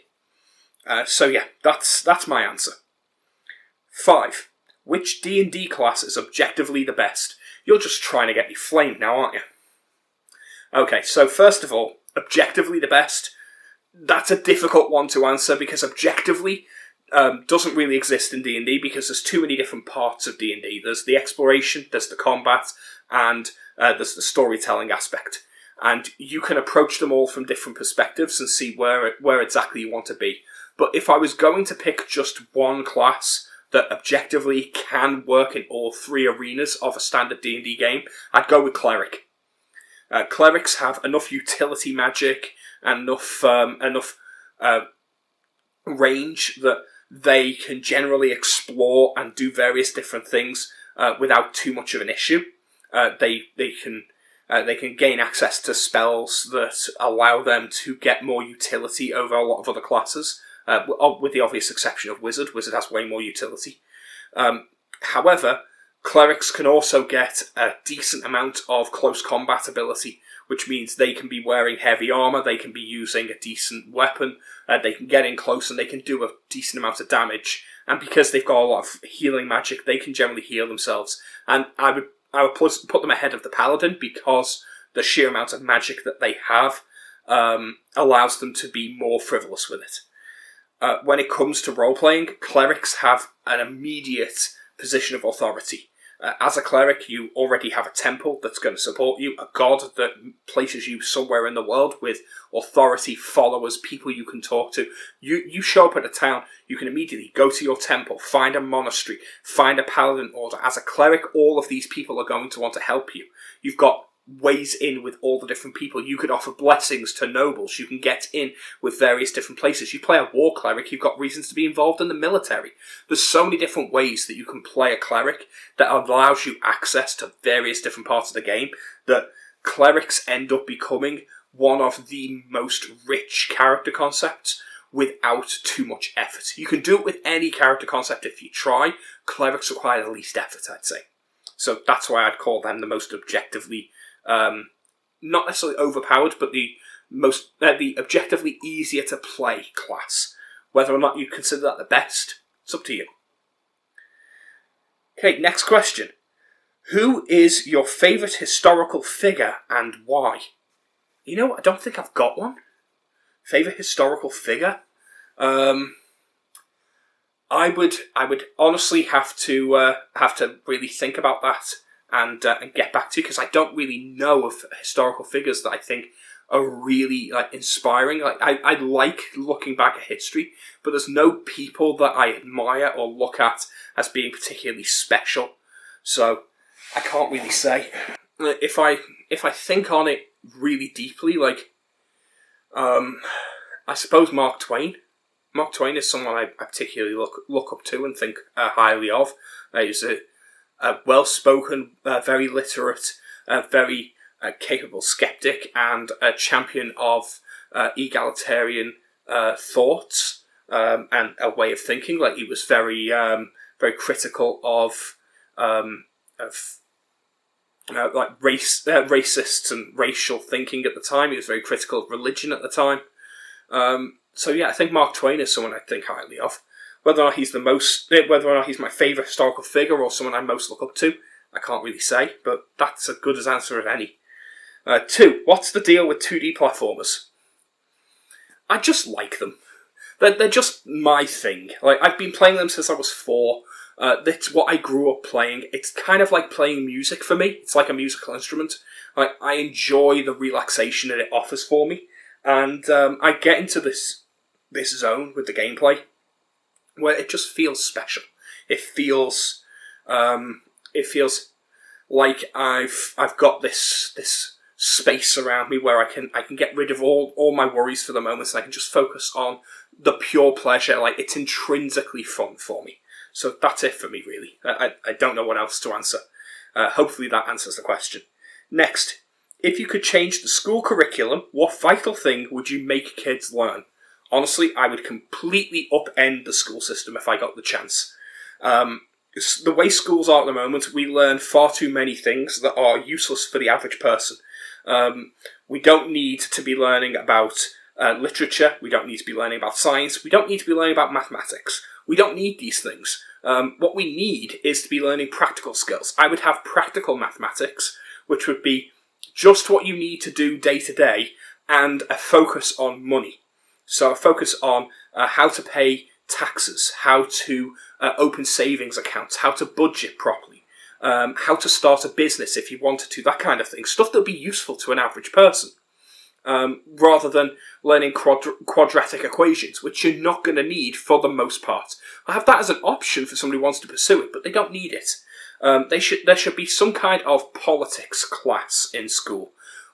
So yeah, that's my answer. 5. Which D&D class is objectively the best? You're just trying to get me flamed now, aren't you? Okay, so first of all, objectively the best. That's a difficult one to answer because objectively doesn't really exist in D&D because there's too many different parts of D&D. There's the exploration, there's the combat, and there's the storytelling aspect. And you can approach them all from different perspectives and see where exactly you want to be. But if I was going to pick just one class that objectively can work in all 3 arenas of a standard D&D game, I'd go with Cleric. Clerics have enough utility magic and enough range that they can generally explore and do various different things without too much of an issue. They can gain access to spells that allow them to get more utility over a lot of other classes, with the obvious exception of Wizard. Wizard has way more utility. However, Clerics can also get a decent amount of close combat ability, which means they can be wearing heavy armour, they can be using a decent weapon, they can get in close and they can do a decent amount of damage. And because they've got a lot of healing magic, they can generally heal themselves. And I would put them ahead of the Paladin because the sheer amount of magic that they have allows them to be more frivolous with it. When it comes to role-playing, Clerics have an immediate position of authority. As a cleric, you already have a temple that's going to support you, a god that places you somewhere in the world with authority, followers, people you can talk to. You show up at a town, you can immediately go to your temple, find a monastery, find a paladin order. As a cleric, all of these people are going to want to help you. You've got ways in with all the different people. You could offer blessings to nobles. You can get in with various different places. You play a war cleric, you've got reasons to be involved in the military. There's so many different ways that you can play a cleric that allows you access to various different parts of the game, that clerics end up becoming one of the most rich character concepts without too much effort. You can do it with any character concept if you try. Clerics require the least effort, I'd say. So that's why I'd call them the most objectively not necessarily overpowered, but the objectively easier to play class. Whether or not you consider that the best, it's up to you. Okay, next question. Who is your favourite historical figure and why? You know what, I don't think I've got one. Favourite historical figure? I would honestly have to really think about that and get back to you, because I don't really know of historical figures that I think are really inspiring. I like looking back at history, but there's no people that I admire or look at as being particularly special. So I can't really say. If I think on it really deeply, like, I suppose Mark Twain. Mark Twain is someone I particularly look up to and think highly of. He's a well-spoken, very literate, very capable skeptic, and a champion of egalitarian thoughts and a way of thinking. Like, he was very critical of like racists and racial thinking at the time. He was very critical of religion at the time. So yeah, I think Mark Twain is someone I think highly of. Whether or not he's my favourite historical figure or someone I most look up to, I can't really say, but that's as good an answer as any. 2. What's the deal with 2D platformers? I just like them. They're just my thing. Like, I've been playing them since I was 4. That's what I grew up playing. It's kind of like playing music for me. It's like a musical instrument. Like, I enjoy the relaxation that it offers for me. And I get into this zone with the gameplay where it just feels special. It feels like I've got this space around me where I can get rid of all my worries for the moment, and I can just focus on the pure pleasure. Like, it's intrinsically fun for me. So that's it for me, really. I don't know what else to answer. Hopefully that answers the question. Next, if you could change the school curriculum, what vital thing would you make kids learn? Honestly, I would completely upend the school system if I got the chance. The way schools are at the moment, we learn far too many things that are useless for the average person. We don't need to be learning about literature. We don't need to be learning about science. We don't need to be learning about mathematics. We don't need these things. What we need is to be learning practical skills. I would have practical mathematics, which would be just what you need to do day to day, and a focus on money. So a focus on how to pay taxes, how to open savings accounts, how to budget properly, how to start a business if you wanted to, that kind of thing. Stuff that would be useful to an average person. Rather than learning quadratic equations, which you're not going to need for the most part. I have that as an option for somebody who wants to pursue it, but they don't need it. There should be some kind of politics class in school.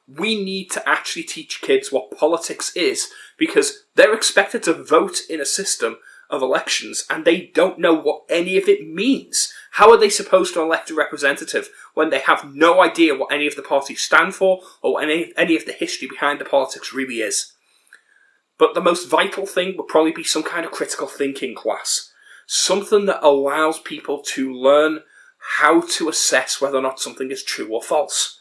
We need to actually teach kids what politics is, because they're expected to vote in a system of elections and they don't know what any of it means. How are they supposed to elect a representative when they have no idea what any of the parties stand for or what any of the history behind the politics really is? But the most vital thing would probably be some kind of critical thinking class. Something that allows people to learn how to assess whether or not something is true or false.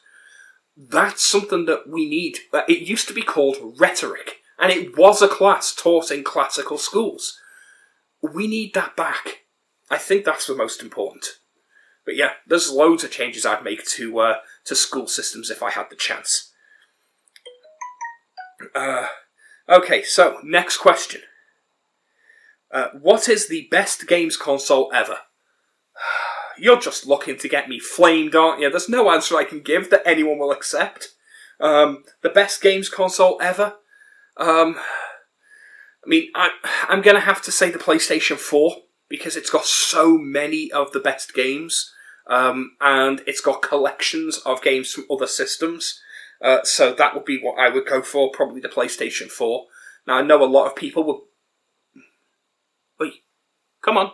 That's something that we need. It used to be called rhetoric, and it was a class taught in classical schools. We need that back. I think that's the most important. But yeah, there's loads of changes I'd make to school systems if I had the chance. Okay, so next question. What is the best games console ever? You're just looking to get me flamed, aren't you? There's no answer I can give that anyone will accept. The best games console ever? I mean, I'm going to have to say the PlayStation 4, because it's got so many of the best games, and it's got collections of games from other systems. So that would be what I would go for, probably the PlayStation 4. Now, I know a lot of people will... Wait, come on.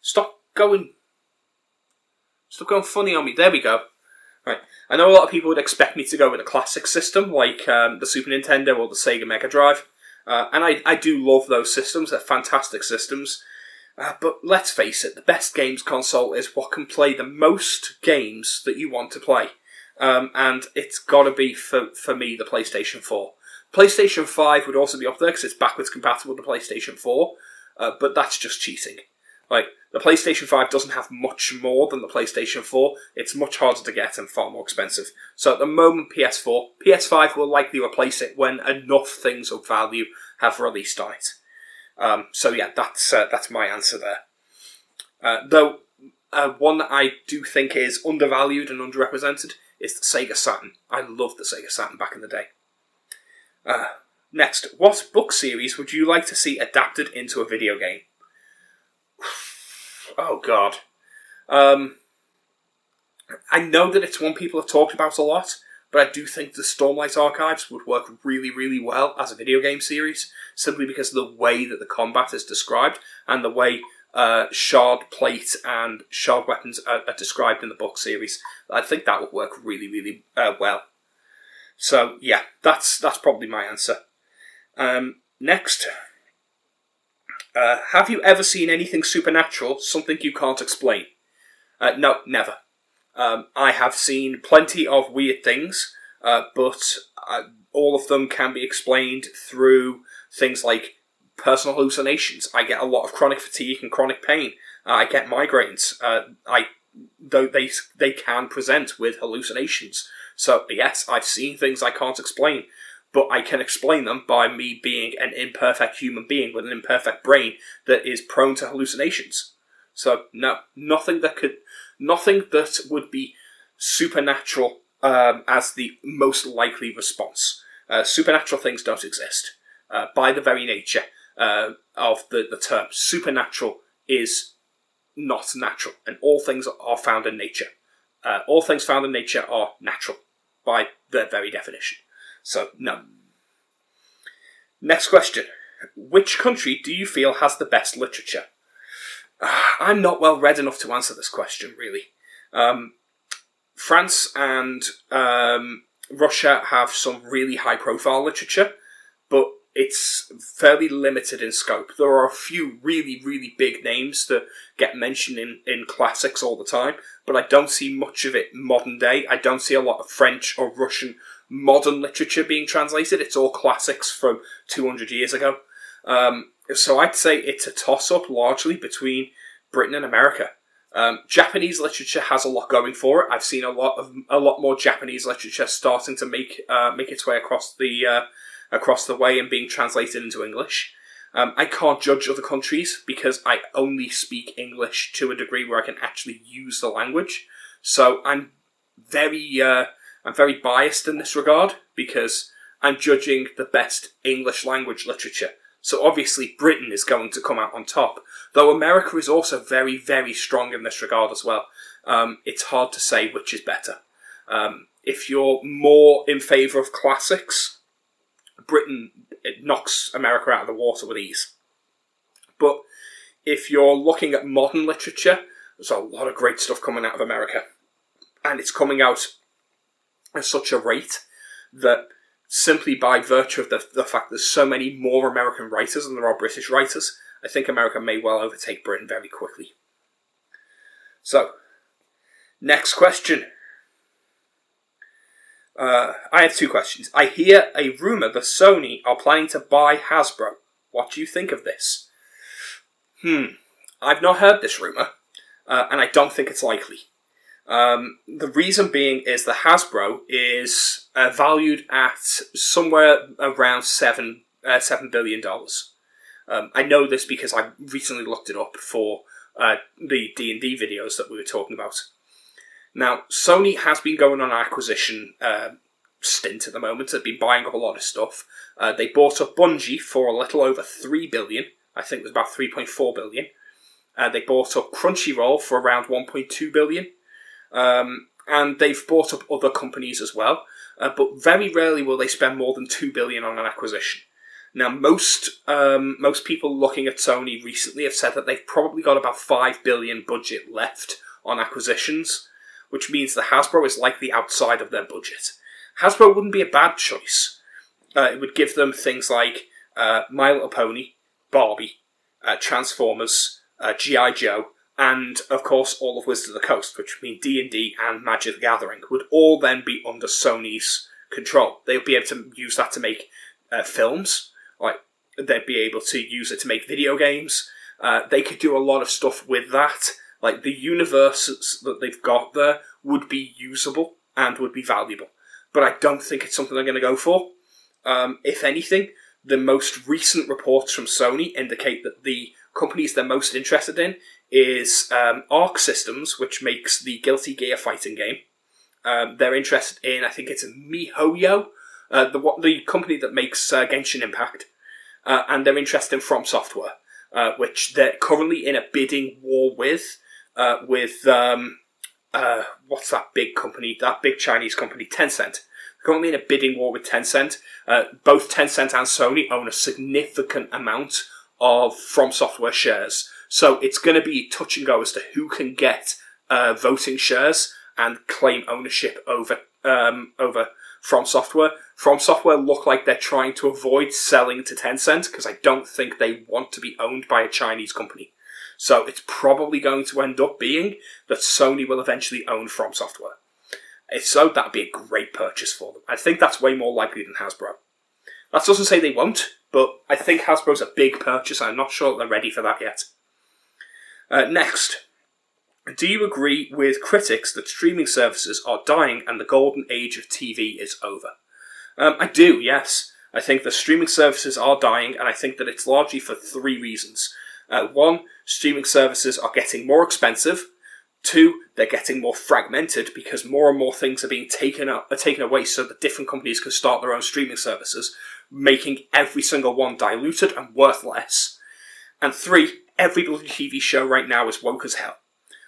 Stop going funny on me. There we go. Right. I know a lot of people would expect me to go with a classic system, like the Super Nintendo or the Sega Mega Drive. And I do love those systems. They're fantastic systems. But let's face it, the best games console is what can play the most games that you want to play. And it's got to be, for me, the PlayStation 4. PlayStation 5 would also be up there because it's backwards compatible with the PlayStation 4. But that's just cheating. Like, the PlayStation 5 doesn't have much more than the PlayStation 4. It's much harder to get and far more expensive. So at the moment, PS4. PS5 will likely replace it when enough things of value have released on it. So yeah, that's my answer there. Though, one that I do think is undervalued and underrepresented is the Sega Saturn. I loved the Sega Saturn back in the day. Next, what book series would you like to see adapted into a video game? Oh, God. I know that it's one people have talked about a lot, but I do think the Stormlight Archives would work really, really well as a video game series, simply because of the way that the combat is described and the way shard plate and shard weapons are described in the book series. I think that would work really, really well. So, yeah, that's probably my answer. Next. Have you ever seen anything supernatural, something you can't explain? No, never. I have seen plenty of weird things, but all of them can be explained through things like personal hallucinations. I get a lot of chronic fatigue and chronic pain. I get migraines. They can present with hallucinations. So yes, I've seen things I can't explain, but I can explain them by me being an imperfect human being with an imperfect brain that is prone to hallucinations. So no, nothing that would be supernatural as the most likely response. Supernatural things don't exist. By the very nature of the term, supernatural is not natural, and all things are found in nature. All things found in nature are natural, by their very definition. So, no. Next question. Which country do you feel has the best literature? I'm not well read enough to answer this question, really. France and Russia have some really high-profile literature, but it's fairly limited in scope. There are a few really, really big names that get mentioned in classics all the time, but I don't see much of it modern day. I don't see a lot of French or Russian modern literature being translated. It's all classics from 200 years ago. So I'd say it's a toss-up largely between Britain and America. Japanese literature has a lot going for it. I've seen a lot more Japanese literature starting to make its way across the way and being translated into English. I can't judge other countries because I only speak English to a degree where I can actually use the language. So I'm very biased in this regard because I'm judging the best English language literature. So obviously Britain is going to come out on top, though America is also very, very strong in this regard as well. It's hard to say which is better. If you're more in favour of classics, Britain knocks America out of the water with ease. But if you're looking at modern literature, there's a lot of great stuff coming out of America. And it's coming out at such a rate that simply by virtue of the fact there's so many more American writers than there are British writers, I think America may well overtake Britain very quickly. So, next question. I have two questions. I hear a rumour that Sony are planning to buy Hasbro. What do you think of this? I've not heard this rumour, and I don't think it's likely. The reason being is that Hasbro is valued at somewhere around $7 billion. I know this because I recently looked it up for the D&D videos that we were talking about. Now, Sony has been going on an acquisition stint at the moment. They've been buying up a lot of stuff. They bought up Bungie for a little over $3 billion. I think it was about $3.4 billion. They bought up Crunchyroll for around $1.2 billion. And they've bought up other companies as well. But very rarely will they spend more than $2 billion on an acquisition. Now, most people looking at Sony recently have said that they've probably got about $5 billion budget left on acquisitions, which means that Hasbro is likely outside of their budget. Hasbro wouldn't be a bad choice. It would give them things like My Little Pony, Barbie, Transformers, G.I. Joe, and, of course, all of Wizards of the Coast, which would mean D&D and Magic the Gathering, would all then be under Sony's control. They would be able to use that to make films. Like, they'd be able to use it to make video games. They could do a lot of stuff with that. Like, the universes that they've got there would be usable and would be valuable. But I don't think it's something they're going to go for. If anything, the most recent reports from Sony indicate that the companies they're most interested in is Arc Systems, which makes the Guilty Gear fighting game. They're interested in, I think it's MiHoYo, the company that makes Genshin Impact. And they're interested in From Software. which they're currently in a bidding war with what's that big company, that big Chinese company, Tencent. Currently in a bidding war with Tencent. Both Tencent and Sony own a significant amount of From Software shares. So it's going to be touch and go as to who can get voting shares and claim ownership over From Software. From Software look like they're trying to avoid selling to Tencent because I don't think they want to be owned by a Chinese company. So it's probably going to end up being that Sony will eventually own From Software. If so, that'd be a great purchase for them. I think that's way more likely than Hasbro. That doesn't say they won't, but I think Hasbro's a big purchase. I'm not sure they're ready for that yet. Next. Do you agree with critics that streaming services are dying and the golden age of TV is over? I do, yes. I think the streaming services are dying, and I think that it's largely for three reasons. One, streaming services are getting more expensive. Two, they're getting more fragmented because more and more things are being taken away so that different companies can start their own streaming services, making every single one diluted and worth less. And three, every bloody TV show right now is woke as hell,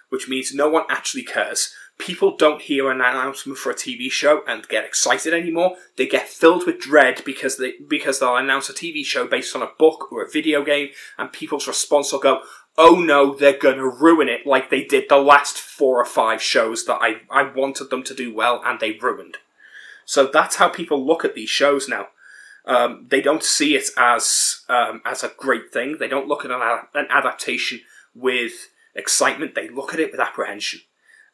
which means no one actually cares. People don't hear an announcement for a TV show and get excited anymore. They get filled with dread because they'll announce a TV show based on a book or a video game, and people's response will go, oh no, they're gonna ruin it like they did the last 4 or 5 shows that I wanted them to do well and they ruined. So that's how people look at these shows now. They don't see it as a great thing. They don't look at an adaptation with excitement. They look at it with apprehension.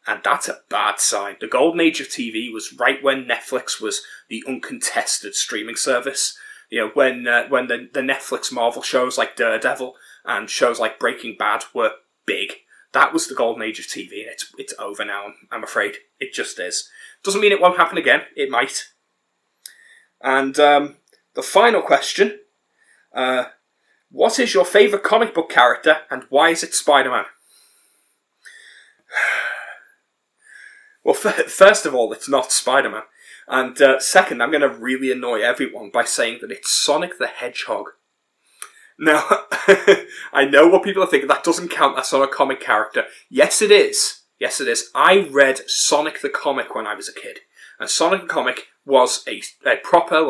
And that's a bad sign. The golden age of TV was right when Netflix was the uncontested streaming service. You know, when the Netflix Marvel shows like Daredevil and shows like Breaking Bad were big. That was the golden age of TV, and it's over now, I'm afraid. It just is. Doesn't mean it won't happen again. It might. And the final question. What is your favourite comic book character, and why is it Spider-Man? Well, first of all, it's not Spider-Man. And second, I'm going to really annoy everyone by saying that it's Sonic the Hedgehog. Now, I know what people are thinking. That doesn't count. That's not a comic character. Yes, it is. Yes, it is. I read Sonic the Comic when I was a kid. And Sonic the Comic was a proper,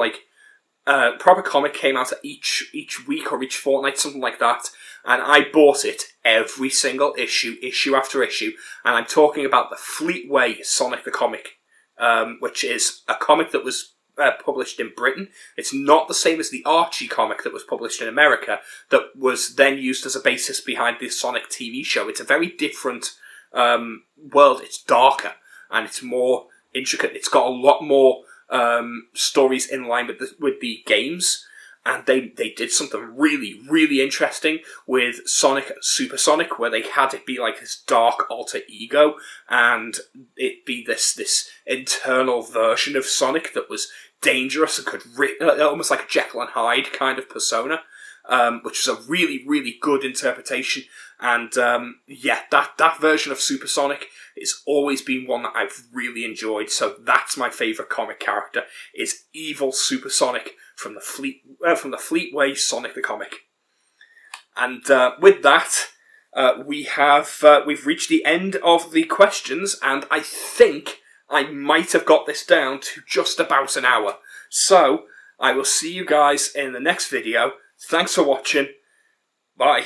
proper comic, came out each week or each fortnight, something like that. And I bought it every single issue after issue. And I'm talking about the Fleetway Sonic the Comic, which is a comic that was published in Britain. It's not the same as the Archie comic that was published in America, that was then used as a basis behind the Sonic TV show. It's a very different world. It's darker and it's more intricate. It's got a lot more stories in line with the games. And they did something really, really interesting with Sonic and Super Sonic, where they had it be like this dark alter ego, and it be this internal version of Sonic that was dangerous and could almost like a Jekyll and Hyde kind of persona, which was a really, really good interpretation. And that version of Super Sonic has always been one that I've really enjoyed. So that's my favourite comic character, is evil Super Sonic from the Fleetway Sonic the Comic. And with that, we've reached the end of the questions, and I think I might have got this down to just about an hour. So I will see you guys in the next video. Thanks for watching. Bye.